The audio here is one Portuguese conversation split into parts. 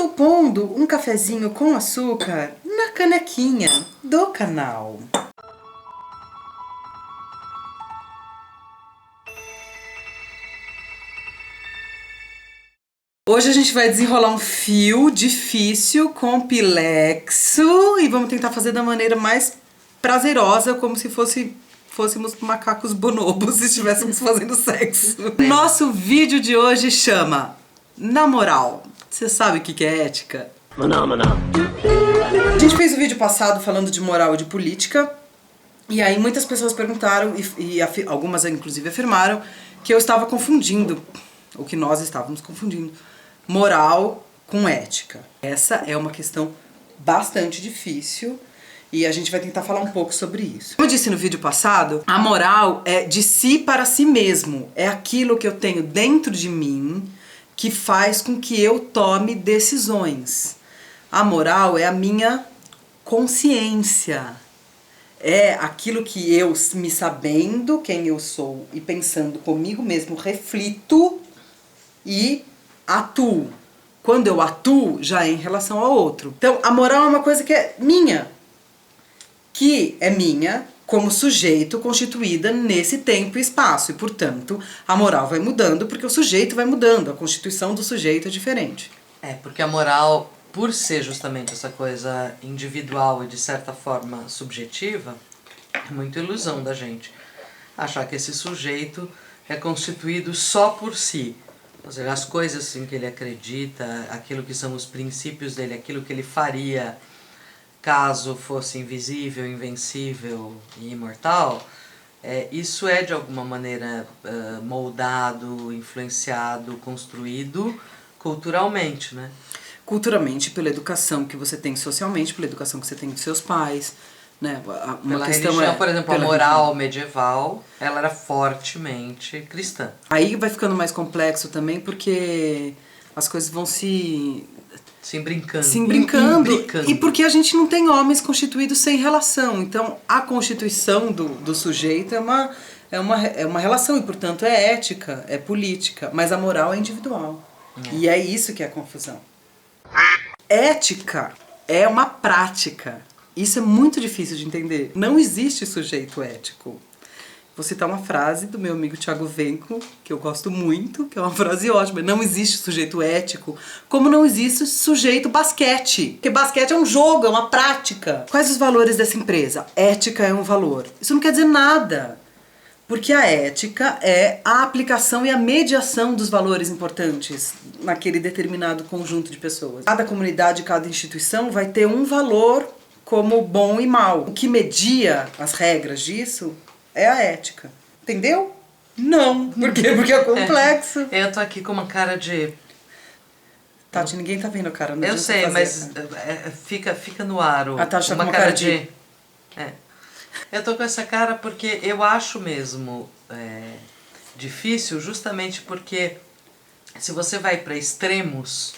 Estou pondo um cafezinho com açúcar na canequinha do canal. Hoje a gente vai desenrolar um fio difícil com pilexo e vamos tentar fazer da maneira mais prazerosa, como se fôssemos macacos bonobos e estivéssemos fazendo sexo. Nosso vídeo de hoje chama Na Moral. Você sabe o que é ética? Não. A gente fez o vídeo passado falando de moral e de política, e aí muitas pessoas perguntaram, e algumas inclusive afirmaram, que eu estava confundindo, ou que nós estávamos confundindo, moral com ética. Essa é uma questão bastante difícil, e a gente vai tentar falar um pouco sobre isso. Como eu disse no vídeo passado, a moral é de si para si mesmo, é aquilo que eu tenho dentro de mim, que faz com que eu tome decisões. A moral é a minha consciência. É aquilo que eu, me sabendo quem eu sou e pensando comigo mesmo, reflito e atuo. Quando eu atuo, já é em relação ao outro. Então, a moral é uma coisa que é minha. Que é minha como sujeito constituída nesse tempo e espaço. E, portanto, a moral vai mudando porque o sujeito vai mudando. A constituição do sujeito é diferente. Porque a moral, por ser justamente essa coisa individual e de certa forma subjetiva, é muita ilusão da gente achar que esse sujeito é constituído só por si. Ou seja, as coisas assim, que ele acredita, aquilo que são os princípios dele, aquilo que ele faria caso fosse invisível, invencível e imortal, isso é de alguma maneira moldado, influenciado, construído culturalmente, né? Culturalmente, pela educação que você tem socialmente, pela educação que você tem dos seus pais, né? Pela religião, por exemplo, a moral medieval, ela era fortemente cristã. Aí vai ficando mais complexo também, porque as coisas vão se brincando. E porque a gente não tem homens constituídos sem relação. Então, a constituição do sujeito é uma relação e, portanto, é ética, é política. Mas a moral é individual. E é isso que é a confusão. Ética é uma prática. Isso é muito difícil de entender. Não existe sujeito ético. Vou citar uma frase do meu amigo Thiago Venco, que eu gosto muito, que é uma frase ótima. Não existe sujeito ético, como não existe sujeito basquete. Porque basquete é um jogo, é uma prática. Quais os valores dessa empresa? Ética é um valor. Isso não quer dizer nada. Porque a ética é a aplicação e a mediação dos valores importantes naquele determinado conjunto de pessoas. Cada comunidade, cada instituição vai ter um valor como bom e mal. O que media as regras disso é a ética. Entendeu? Não. Por quê? Porque é complexo. Eu tô aqui com uma cara de... Tati, ninguém tá vendo a cara. Não eu sei, mas fica no ar. A Tati tá com uma cara de... Eu tô com essa cara porque eu acho mesmo difícil, justamente porque se você vai para extremos,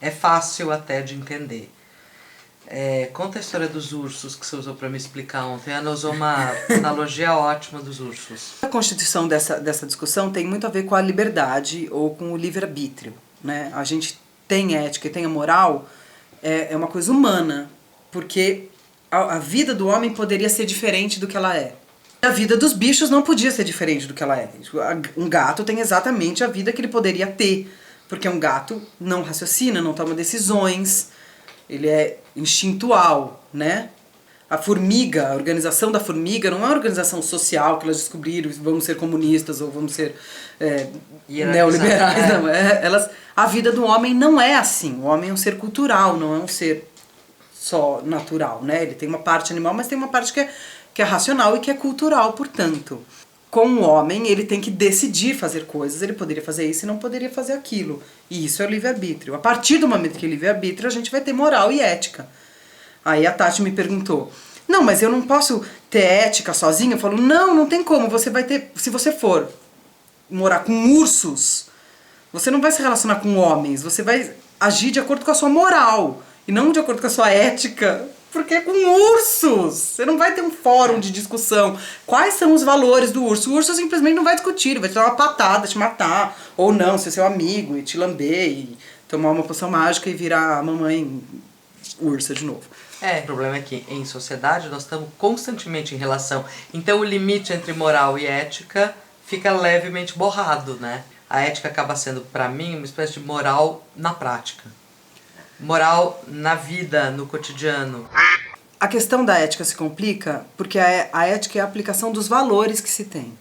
é fácil até de entender. Conta a história dos ursos que você usou para me explicar ontem. A Ana usou uma analogia ótima dos ursos. A constituição dessa discussão tem muito a ver com a liberdade ou com o livre-arbítrio, né? A gente tem ética e tem a moral, é uma coisa humana, porque a vida do homem poderia ser diferente do que ela é. A vida dos bichos não podia ser diferente do que ela é. Um gato tem exatamente a vida que ele poderia ter, porque um gato não raciocina, não toma decisões, ele é instintual, né? A formiga, a organização da formiga não é uma organização social que elas descobriram, vamos ser comunistas ou vamos ser neoliberais, não. A vida do homem não é assim. O homem é um ser cultural, não é um ser só natural, né? Ele tem uma parte animal, mas tem uma parte que é racional e que é cultural, portanto. Com o homem, ele tem que decidir fazer coisas, ele poderia fazer isso e não poderia fazer aquilo. E isso é o livre-arbítrio. A partir do momento que é livre-arbítrio, a gente vai ter moral e ética. Aí a Tati me perguntou, não, mas eu não posso ter ética sozinha? Eu falo, não tem como, você vai ter, se você for morar com ursos, você não vai se relacionar com homens, você vai agir de acordo com a sua moral. E não de acordo com a sua ética, porque é com ursos. Você não vai ter um fórum de discussão. Quais são os valores do urso? O urso simplesmente não vai discutir, ele vai te dar uma patada, te matar. Ou não, ser seu amigo e te lamber e tomar uma poção mágica e virar a mamãe ursa de novo. O problema é que em sociedade nós estamos constantemente em relação. Então o limite entre moral e ética fica levemente borrado, né? A ética acaba sendo, para mim, uma espécie de moral na prática. Moral na vida, no cotidiano. A questão da ética se complica porque a ética é a aplicação dos valores que se tem.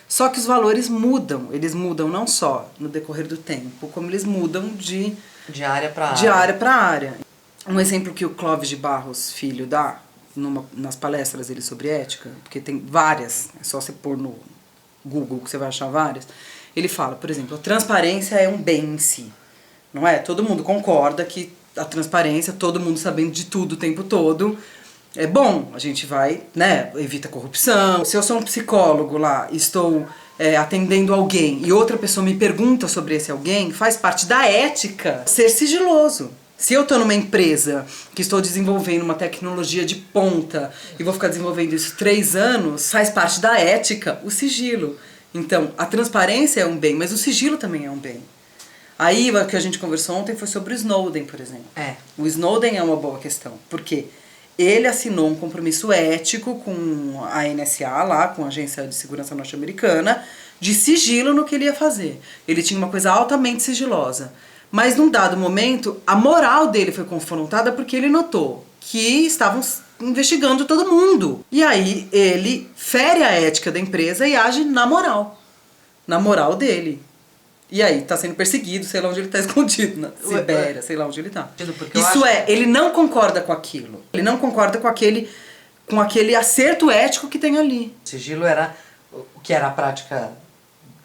Só que os valores mudam. Eles mudam não só no decorrer do tempo, como eles mudam de área para área. De área para área. Um exemplo que o Clóvis de Barros Filho dá nas palestras dele sobre ética, porque tem várias, é só você pôr no Google que você vai achar várias. Ele fala, por exemplo, a transparência é um bem em si. Não é? Todo mundo concorda que a transparência, todo mundo sabendo de tudo o tempo todo, é bom. A gente vai, né, evita corrupção. Se eu sou um psicólogo lá, estou atendendo alguém e outra pessoa me pergunta sobre esse alguém, faz parte da ética ser sigiloso. Se eu estou numa empresa que estou desenvolvendo uma tecnologia de ponta e vou ficar desenvolvendo isso 3 anos, faz parte da ética o sigilo. Então, a transparência é um bem, mas o sigilo também é um bem. Aí, o que a gente conversou ontem foi sobre o Snowden, por exemplo. O Snowden é uma boa questão, porque ele assinou um compromisso ético com a NSA lá, com a Agência de Segurança Norte-Americana, de sigilo no que ele ia fazer. Ele tinha uma coisa altamente sigilosa. Mas num dado momento, a moral dele foi confrontada porque ele notou que estavam investigando todo mundo. E aí ele fere a ética da empresa e age na moral dele. E aí tá sendo perseguido, sei lá onde ele tá escondido, na Sibéria, sei lá onde ele tá. Isso ele não concorda com aquilo. Ele não concorda com aquele acerto ético que tem ali. O sigilo era o que era a prática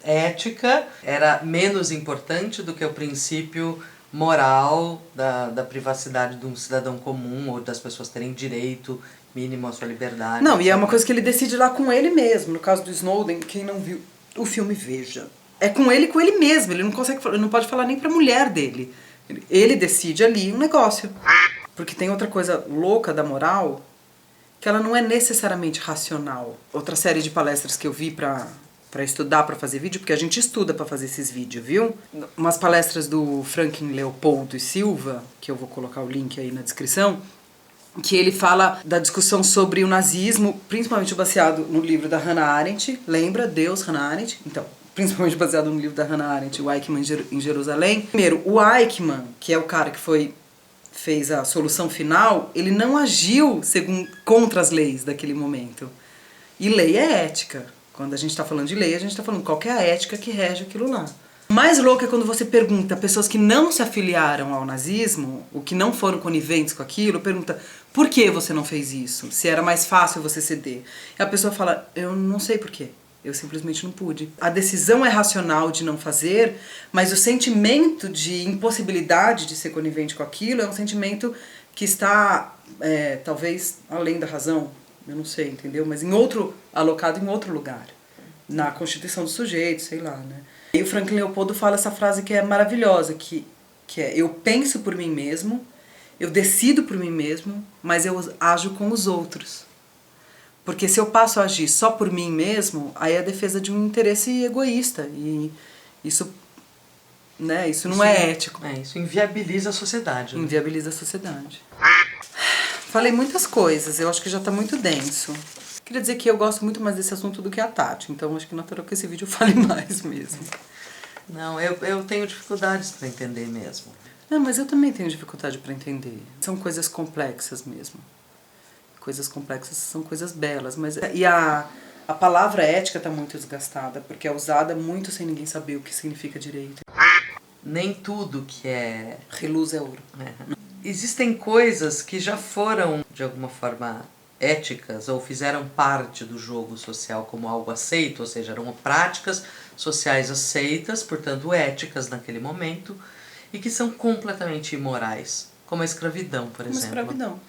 ética, era menos importante do que o princípio moral da privacidade de um cidadão comum ou das pessoas terem direito mínimo à sua liberdade. Não, e é uma coisa que ele decide lá com ele mesmo. No caso do Snowden, quem não viu o filme, veja. É com ele mesmo, ele não pode falar nem pra mulher dele. Ele decide ali um negócio. Porque tem outra coisa louca da moral, que ela não é necessariamente racional. Outra série de palestras que eu vi pra estudar, pra fazer vídeo, porque a gente estuda pra fazer esses vídeos, viu? Umas palestras do Franklin Leopoldo e Silva, que eu vou colocar o link aí na descrição, que ele fala da discussão sobre o nazismo, principalmente baseado no livro da Hannah Arendt. Lembra? Deus, Hannah Arendt? Então, principalmente baseado no livro da Hannah Arendt, o Eichmann em Jerusalém. Primeiro, o Eichmann, que é o cara que fez a solução final, ele não agiu contra as leis daquele momento. E lei é ética. Quando a gente está falando de lei, a gente está falando qual que é a ética que rege aquilo lá. O mais louco é quando você pergunta a pessoas que não se afiliaram ao nazismo, ou que não foram coniventes com aquilo, pergunta por que você não fez isso? Se era mais fácil você ceder. E a pessoa fala, eu não sei por quê. Eu simplesmente não pude. A decisão é racional de não fazer, mas o sentimento de impossibilidade de ser conivente com aquilo é um sentimento que está, talvez, além da razão. Eu não sei, entendeu? Mas alocado em outro lugar. Na constituição do sujeito, sei lá, né? E o Franklin Leopoldo fala essa frase que é maravilhosa, que é, eu penso por mim mesmo, eu decido por mim mesmo, mas eu ajo com os outros. Porque se eu passo a agir só por mim mesmo, aí é a defesa de um interesse egoísta. E isso, né, isso não é ético. Isso inviabiliza a sociedade. Né? Inviabiliza a sociedade. Falei muitas coisas, eu acho que já está muito denso. Queria dizer que eu gosto muito mais desse assunto do que a Tati, então acho que natural que esse vídeo eu fale mais mesmo. Não, eu tenho dificuldades para entender mesmo. Não, mas eu também tenho dificuldade para entender. São coisas complexas mesmo. Coisas complexas são coisas belas, mas... E a palavra ética está muito desgastada, porque é usada muito sem ninguém saber o que significa direito. Nem tudo que é... reluz é ouro. Existem coisas que já foram, de alguma forma, éticas ou fizeram parte do jogo social como algo aceito, ou seja, eram práticas sociais aceitas, portanto éticas naquele momento, e que são completamente imorais, como a escravidão, por exemplo. Escravidão.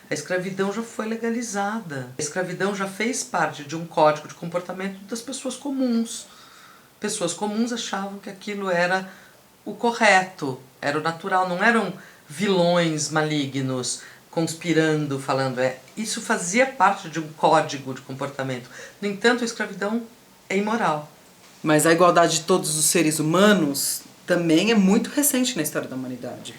A escravidão já foi legalizada. A escravidão já fez parte de um código de comportamento das pessoas comuns. Pessoas comuns achavam que aquilo era o correto, era o natural, não eram vilões malignos conspirando, falando, isso fazia parte de um código de comportamento. No entanto, a escravidão é imoral. Mas a igualdade de todos os seres humanos também é muito recente na história da humanidade.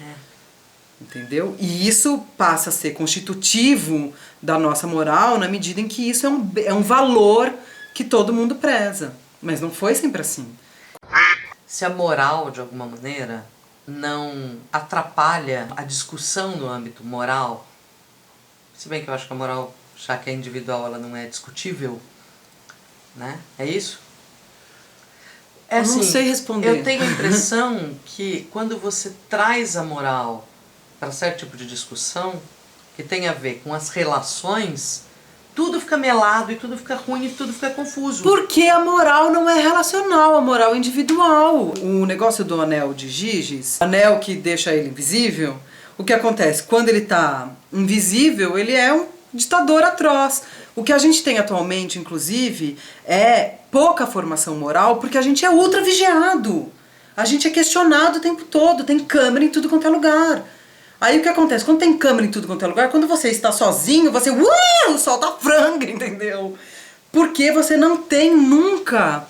Entendeu? E isso passa a ser constitutivo da nossa moral na medida em que isso é um valor que todo mundo preza. Mas não foi sempre assim. Se a moral, de alguma maneira, não atrapalha a discussão no âmbito moral, se bem que eu acho que a moral, já que é individual, ela não é discutível, né? É isso? Eu não sei responder. Eu tenho a impressão que quando você traz a moral para certo tipo de discussão, que tem a ver com as relações, tudo fica melado e tudo fica ruim e tudo fica confuso. Porque a moral não é relacional, a moral é individual. O negócio do anel de Giges, anel que deixa ele invisível, o que acontece? Quando ele tá invisível, ele é um ditador atroz. O que a gente tem atualmente, inclusive, é pouca formação moral, porque a gente é ultra vigiado. A gente é questionado o tempo todo, tem câmera em tudo quanto é lugar. Aí o que acontece? Quando tem câmera em tudo quanto é lugar, quando você está sozinho, você solta a franga, entendeu? Porque você não tem nunca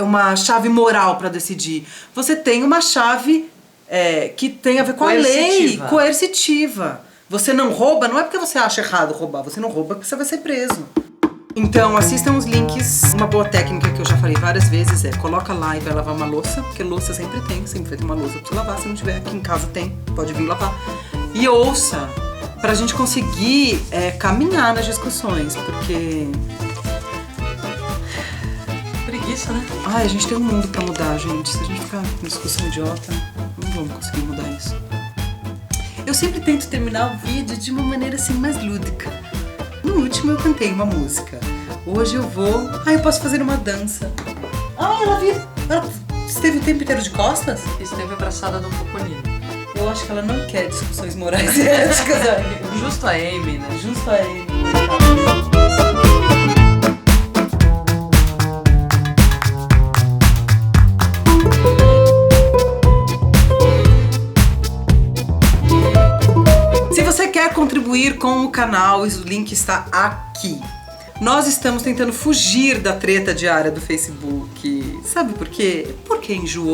uma chave moral para decidir. Você tem uma chave que tem a ver com a lei, coercitiva. Você não rouba, não é porque você acha errado roubar, você não rouba porque você vai ser preso. Então assistam os links. Uma boa técnica que eu já falei várias vezes coloca lá e vai lavar uma louça, porque louça sempre tem, sempre vai ter uma louça pra você lavar. Se não tiver, aqui em casa tem, pode vir lavar. E ouça, pra gente conseguir caminhar nas discussões, porque... Preguiça, né? Ai, a gente tem um mundo pra mudar, gente. Se a gente ficar com discussão idiota, não vamos conseguir mudar isso. Eu sempre tento terminar o vídeo de uma maneira assim mais lúdica. No último eu cantei uma música. Hoje eu vou... eu posso fazer uma dança. Ela esteve o tempo inteiro de costas? Esteve abraçada no Poconino. Eu acho que ela não quer discussões morais e éticas. Justo a Amy, né? Justo a Amy. Se você quer contribuir com o canal, o link está aqui. Nós estamos tentando fugir da treta diária do Facebook. Sabe por quê? Porque enjoou.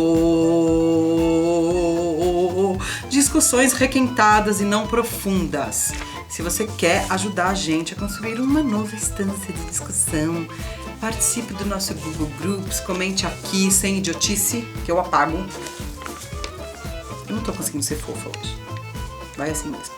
Discussões requentadas e não profundas. Se você quer ajudar a gente a construir uma nova instância de discussão, participe do nosso Google Groups, comente aqui sem idiotice, que eu apago. Eu não tô conseguindo ser fofa hoje. Vai assim mesmo.